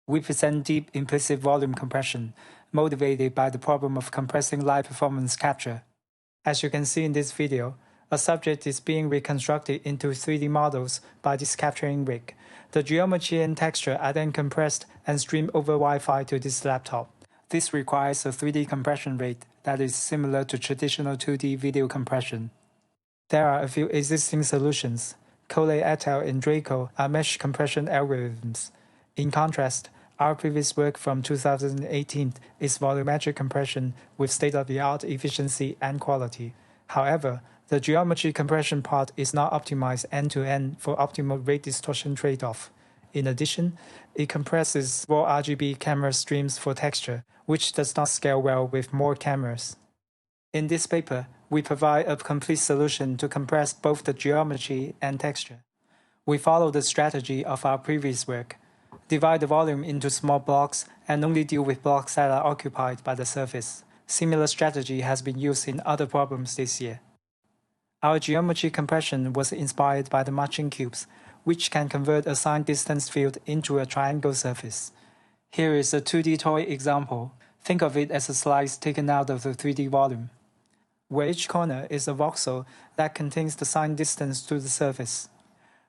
we present deep implicit volume compression, motivated by the problem of compressing light performance capture. As you can see in this video, a subject is being reconstructed into 3D models by this capturing rig. The geometry and texture are then compressed and streamed over Wi-Fi to this laptop. This requires a 3D compression rate that is similar to traditional 2D video compression. There are a few existing solutions. Cole et al. In Draco are mesh compression algorithms. In contrast, our previous work from 2018 is volumetric compression with state-of-the-art efficiency and quality. However, the geometry compression part is not optimized end-to-end for optimal rate distortion trade-off. In addition, it compresses raw RGB camera streams for texture, which does not scale well with more cameras. In this paper, we provide a complete solution to compress both the geometry and texture. We follow the strategy of our previous work. Divide the volume into small blocks and only deal with blocks that are occupied by the surface. Similar strategy has been used in other problems this year. Our geometry compression was inspired by the matching cubes, which can convert a signed distance field into a triangle surface. Here is a 2D toy example. Think of it as a slice taken out of the 3D volume, where each corner is a voxel that contains the signed distance to the surface.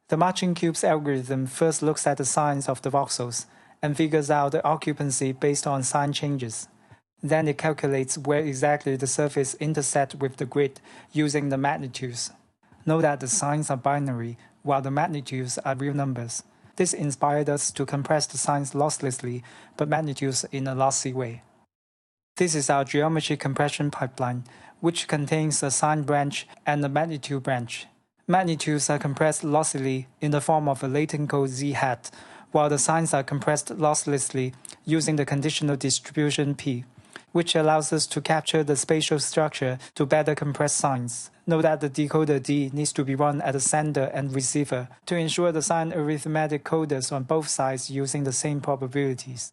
The matching cubes algorithm first looks at the signs of the voxels and figures out the occupancy based on sign changes. Then it calculates where exactly the surface intersects with the grid using the magnitudes. Note that the signs are binary, while the magnitudes are real numbers. This inspired us to compress the signs losslessly, but magnitudes in a lossy way. This is our geometry compression pipeline, which contains a sign branch and a magnitude branch. Magnitudes are compressed lossily in the form of a latent code z hat, while the signs are compressed losslessly using the conditional distribution P, which allows us to capture the spatial structure to better compress signs. Note that the decoder D needs to be run at the sender and receiver to ensure the sign arithmetic coders on both sides using the same probabilities.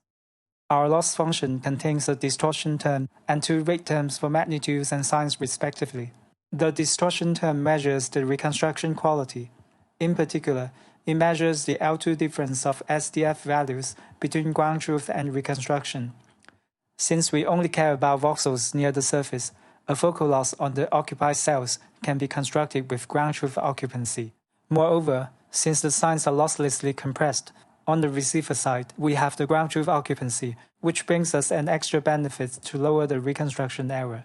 Our loss function contains a distortion term and two rate terms for magnitudes and signs respectively. The distortion term measures the reconstruction quality. In particular, it measures the L2 difference of TSDF values between ground truth and reconstruction. Since we only care about voxels near the surface, a focal loss on the occupied cells can be constructed with ground truth occupancy. Moreover, since the signs are losslessly compressed, on the receiver side, we have the ground truth occupancy, which brings us an extra benefit to lower the reconstruction error.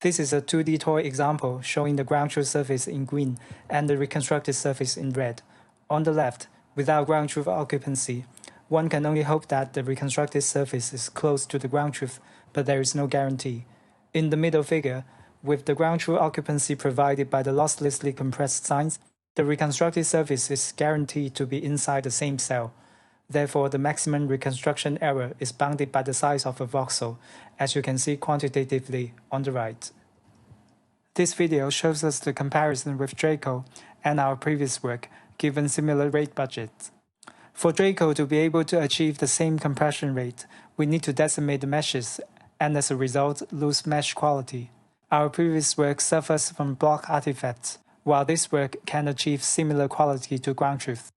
This is a 2D toy example showing the ground truth surface in green and the reconstructed surface in red. On the left, without ground truth occupancy, one can only hope that the reconstructed surface is close to the ground truth, but there is no guarantee. In the middle figure, with the ground truth occupancy provided by the losslessly compressed signs, the reconstructed surface is guaranteed to be inside the same cell. Therefore, the maximum reconstruction error is bounded by the size of a voxel, as you can see quantitatively on the right. This video shows us the comparison with Draco and our previous work, given similar rate budgets. For Draco to be able to achieve the same compression rate, we need to decimate the meshes and as a result lose mesh quality. Our previous work suffers from block artifacts, while this work can achieve similar quality to ground truth.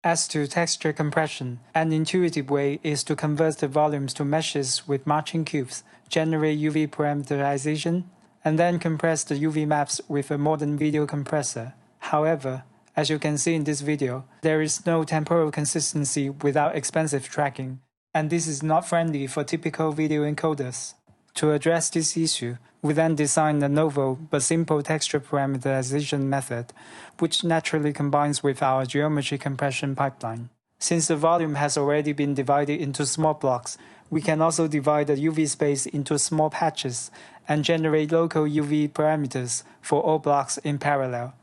As to texture compression, an intuitive way is to convert the volumes to meshes with matching cubes, generate UV parameterization, and then compress the UV maps with a modern video compressor. However, as you can see in this video, there is no temporal consistency without expensive tracking, and this is not friendly for typical video encoders. To address this issue, we then designed a novel but simple texture parameterization method, which naturally combines with our geometry compression pipeline. Since the volume has already been divided into small blocks, we can also divide the UV space into small patches and generate local UV parameters for all blocks in parallel.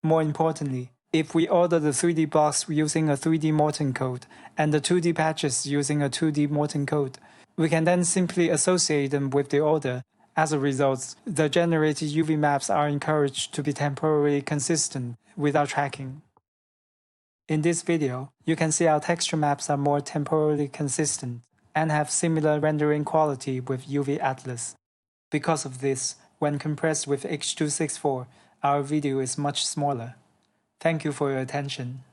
More importantly, if we order the 3D blocks using a 3D Morton code and the 2D patches using a 2D Morton code, we can then simply associate them with the order. As a result, the generated UV maps are encouraged to be temporally consistent without tracking. In this video, you can see our texture maps are more temporally consistent and have similar rendering quality with UV Atlas. Because of this, when compressed with H.264, our video is much smaller. Thank you for your attention.